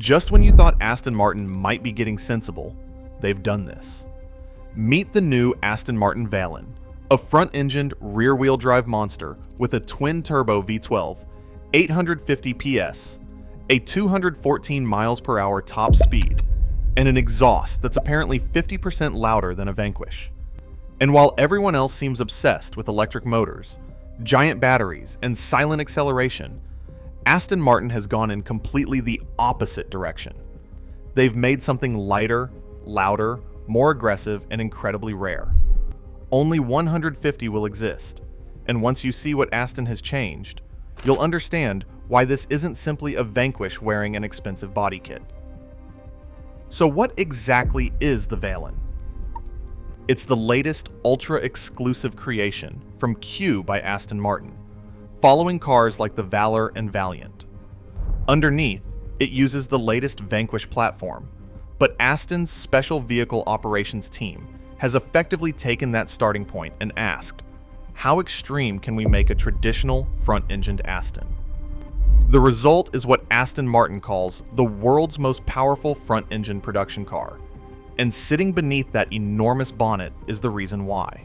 Just when you thought Aston Martin might be getting sensible, they've done this. Meet the new Aston Martin Valen, a front-engined, rear-wheel drive monster with a twin-turbo V12, 850 PS, a 214 miles per hour top speed, and an exhaust that's apparently 50% louder than a Vanquish. And while everyone else seems obsessed with electric motors, giant batteries, and silent acceleration, Aston Martin has gone in completely the opposite direction. They've made something lighter, louder, more aggressive, and incredibly rare. Only 150 will exist, and once you see what Aston has changed, you'll understand why this isn't simply a Vanquish wearing an expensive body kit. So what exactly is the Valen? It's the latest ultra-exclusive creation from Q by Aston Martin, following cars like the Valor and Valiant. Underneath, it uses the latest Vanquish platform, but Aston's Special Vehicle Operations team has effectively taken that starting point and asked, how extreme can we make a traditional front-engined Aston? The result is what Aston Martin calls the world's most powerful front-engine production car, and sitting beneath that enormous bonnet is the reason why.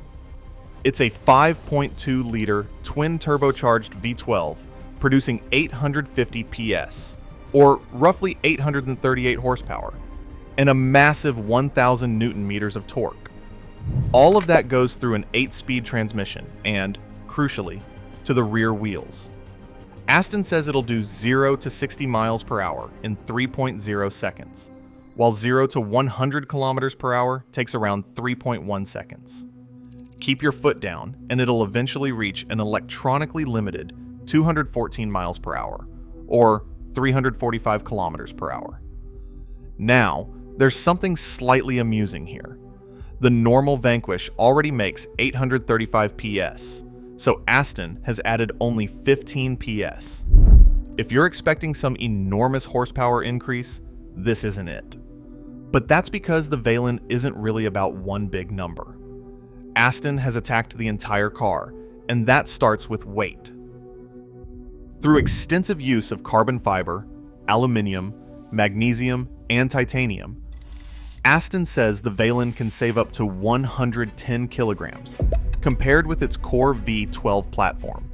It's a 5.2-liter twin-turbocharged V12 producing 850 PS, or roughly 838 horsepower, and a massive 1,000 Newton-meters of torque. All of that goes through an 8-speed transmission and, crucially, to the rear wheels. Aston says it'll do 0 to 60 miles per hour in 3.0 seconds, while 0 to 100 kilometers per hour takes around 3.1 seconds. Keep your foot down, and it'll eventually reach an electronically limited 214 miles per hour, or 345 kilometers per hour. Now, there's something slightly amusing here. The normal Vanquish already makes 835 PS, so Aston has added only 15 PS. If you're expecting some enormous horsepower increase, this isn't it. But that's because the Valen isn't really about one big number. Aston has attacked the entire car, and that starts with weight. Through extensive use of carbon fiber, aluminium, magnesium, and titanium, Aston says the Valen can save up to 110 kilograms, compared with its core V12 platform.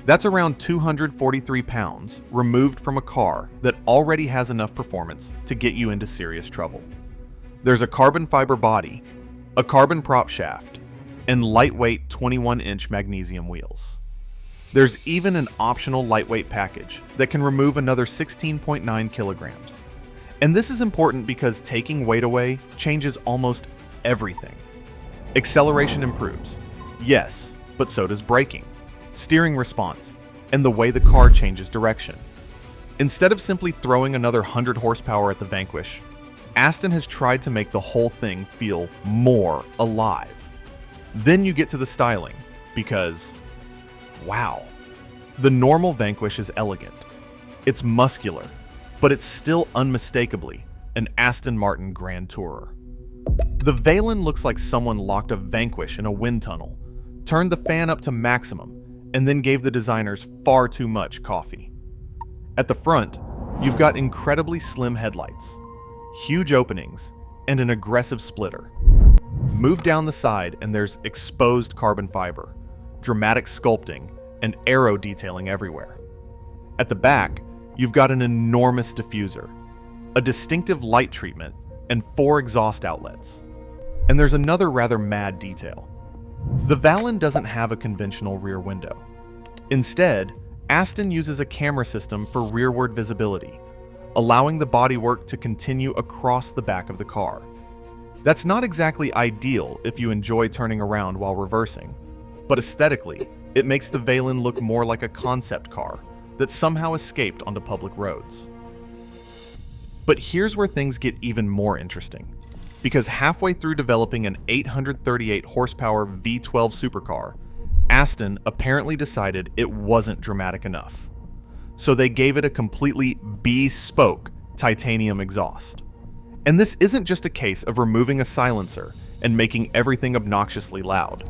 That's around 243 pounds removed from a car that already has enough performance to get you into serious trouble. There's a carbon fiber body, a carbon prop shaft, and lightweight 21-inch magnesium wheels. There's even an optional lightweight package that can remove another 16.9 kilograms. And this is important because taking weight away changes almost everything. Acceleration improves, yes, but so does braking, steering response, and the way the car changes direction. Instead of simply throwing another 100 horsepower at the Vanquish, Aston has tried to make the whole thing feel more alive. Then you get to the styling, because, wow, the normal Vanquish is elegant. It's muscular, but it's still unmistakably an Aston Martin Grand Tourer. The Valen looks like someone locked a Vanquish in a wind tunnel, turned the fan up to maximum, and then gave the designers far too much coffee. At the front, you've got incredibly slim headlights, huge openings, and an aggressive splitter. Move down the side and there's exposed carbon fiber, dramatic sculpting, and aero detailing everywhere. At the back, you've got an enormous diffuser, a distinctive light treatment, and 4 exhaust outlets. And there's another rather mad detail. The Valen doesn't have a conventional rear window. Instead, Aston uses a camera system for rearward visibility, allowing the bodywork to continue across the back of the car. That's not exactly ideal if you enjoy turning around while reversing, but aesthetically, it makes the Valen look more like a concept car that somehow escaped onto public roads. But here's where things get even more interesting, because halfway through developing an 838 horsepower V12 supercar, Aston apparently decided it wasn't dramatic enough. So they gave it a completely bespoke titanium exhaust. And this isn't just a case of removing a silencer and making everything obnoxiously loud.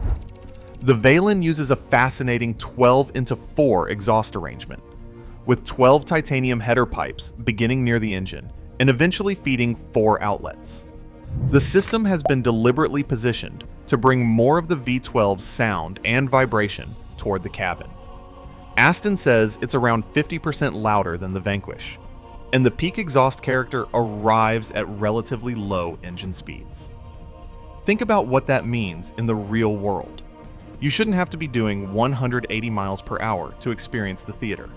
The Valen uses a fascinating 12:4 exhaust arrangement, with 12 titanium header pipes beginning near the engine and eventually feeding 4 outlets. The system has been deliberately positioned to bring more of the V12's sound and vibration toward the cabin. Aston says it's around 50% louder than the Vanquish, and the peak exhaust character arrives at relatively low engine speeds. Think about what that means in the real world. You shouldn't have to be doing 180 miles per hour to experience the theater.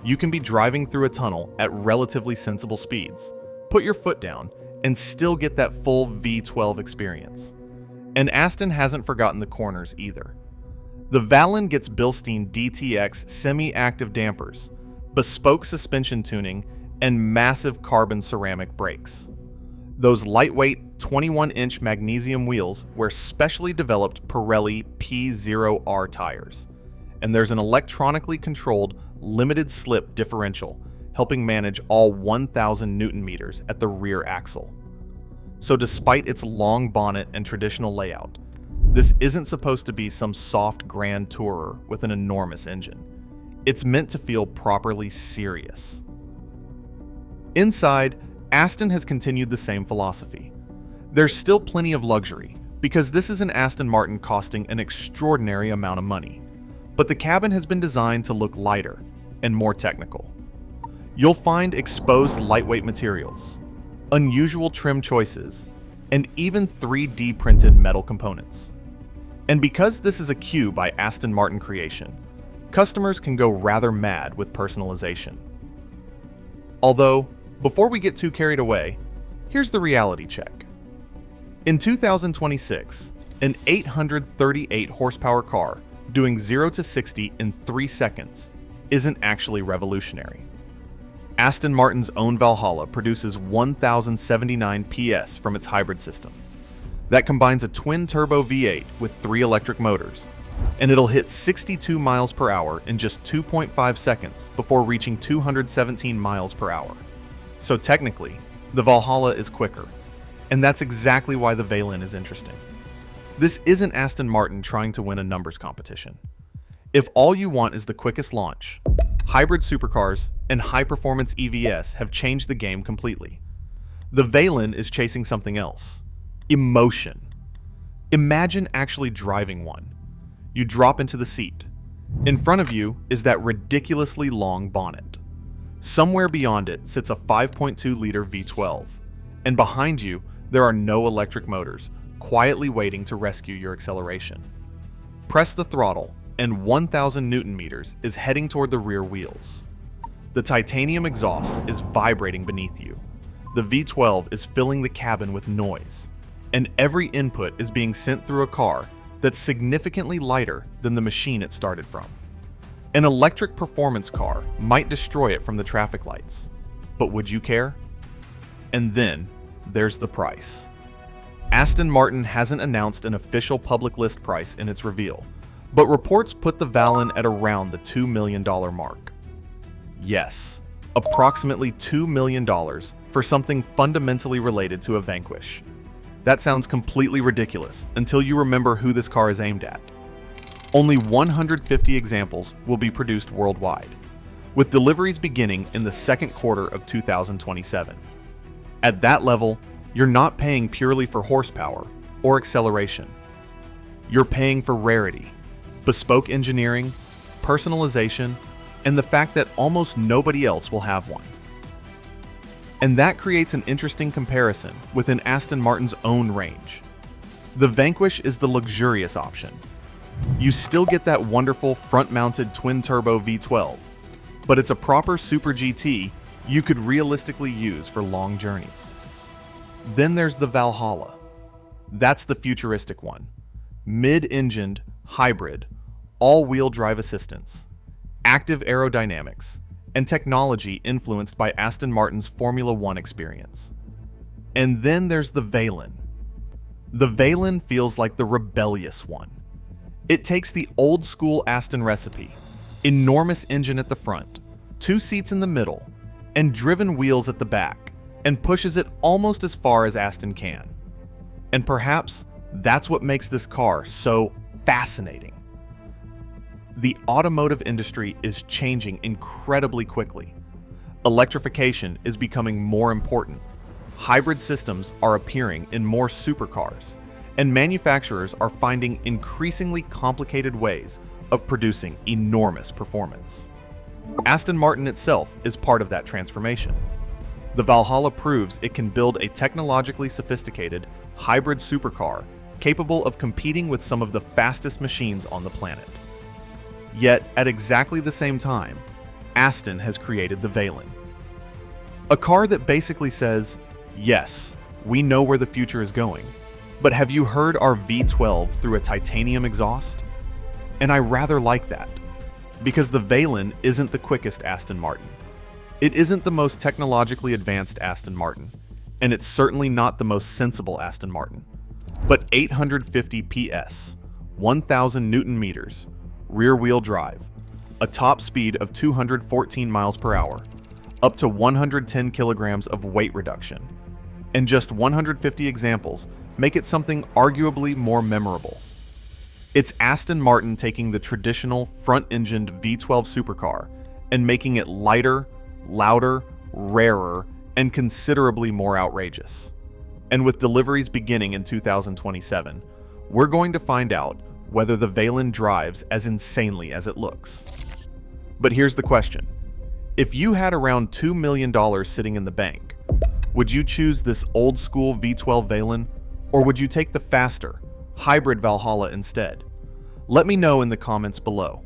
You can be driving through a tunnel at relatively sensible speeds, put your foot down, and still get that full V12 experience. And Aston hasn't forgotten the corners either. The Valen gets Bilstein DTX semi-active dampers, bespoke suspension tuning, and massive carbon ceramic brakes. Those lightweight 21-inch magnesium wheels wear specially developed Pirelli P0R tires, and there's an electronically controlled limited slip differential helping manage all 1,000 Newton meters at the rear axle. So despite its long bonnet and traditional layout, this isn't supposed to be some soft grand tourer with an enormous engine. It's meant to feel properly serious. Inside, Aston has continued the same philosophy. There's still plenty of luxury, because this is an Aston Martin costing an extraordinary amount of money, but the cabin has been designed to look lighter and more technical. You'll find exposed lightweight materials, unusual trim choices, and even 3D printed metal components. And because this is a Q by Aston Martin creation, customers can go rather mad with personalization. Although, before we get too carried away, here's the reality check. In 2026, an 838 horsepower car doing 0 to 60 in 3 seconds isn't actually revolutionary. Aston Martin's own Valhalla produces 1,079 PS from its hybrid system. That combines a twin-turbo V8 with 3 electric motors, and it'll hit 62 miles per hour in just 2.5 seconds before reaching 217 miles per hour. So technically, the Valhalla is quicker, and that's exactly why the Valen is interesting. This isn't Aston Martin trying to win a numbers competition. If all you want is the quickest launch, hybrid supercars and high-performance EVs have changed the game completely. The Valen is chasing something else: emotion. Imagine actually driving one. You drop into the seat. In front of you is that ridiculously long bonnet. Somewhere beyond it sits a 5.2-liter V12, and behind you there are no electric motors, quietly waiting to rescue your acceleration. Press the throttle, and 1,000 Newton meters is heading toward the rear wheels. The titanium exhaust is vibrating beneath you. The V12 is filling the cabin with noise, and every input is being sent through a car that's significantly lighter than the machine it started from. An electric performance car might destroy it from the traffic lights, but would you care? And then there's the price. Aston Martin hasn't announced an official public list price in its reveal, but reports put the Valen at around the $2 million mark. Yes, approximately $2 million for something fundamentally related to a Vanquish. That sounds completely ridiculous until you remember who this car is aimed at. Only 150 examples will be produced worldwide, with deliveries beginning in the second quarter of 2027. At that level, you're not paying purely for horsepower or acceleration. You're paying for rarity, bespoke engineering, personalization, and the fact that almost nobody else will have one. And that creates an interesting comparison within Aston Martin's own range. The Vanquish is the luxurious option. You still get that wonderful front-mounted twin-turbo V12, but it's a proper Super GT you could realistically use for long journeys. Then there's the Valhalla. That's the futuristic one. Mid-engined, hybrid, all-wheel drive assistance, active aerodynamics, and technology influenced by Aston Martin's Formula One experience. And then there's the Valen. The Valen feels like the rebellious one. It takes the old-school Aston recipe, enormous engine at the front, 2 seats in the middle, and driven wheels at the back, and pushes it almost as far as Aston can. And perhaps that's what makes this car so fascinating. The automotive industry is changing incredibly quickly. Electrification is becoming more important. Hybrid systems are appearing in more supercars, and manufacturers are finding increasingly complicated ways of producing enormous performance. Aston Martin itself is part of that transformation. The Valhalla proves it can build a technologically sophisticated hybrid supercar capable of competing with some of the fastest machines on the planet. Yet, at exactly the same time, Aston has created the Valen. A car that basically says, yes, we know where the future is going, but have you heard our V12 through a titanium exhaust? And I rather like that, because the Valen isn't the quickest Aston Martin. It isn't the most technologically advanced Aston Martin, and it's certainly not the most sensible Aston Martin. But 850 PS, 1,000 Newton meters, rear-wheel drive, a top speed of 214 miles per hour, up to 110 kilograms of weight reduction, and just 150 examples make it something arguably more memorable. It's Aston Martin taking the traditional front-engined V12 supercar and making it lighter, louder, rarer, and considerably more outrageous. And with deliveries beginning in 2027, we're going to find out whether the Valen drives as insanely as it looks. But here's the question. If you had around $2 million sitting in the bank, would you choose this old-school V12 Valen, or would you take the faster, hybrid Valhalla instead? Let me know in the comments below.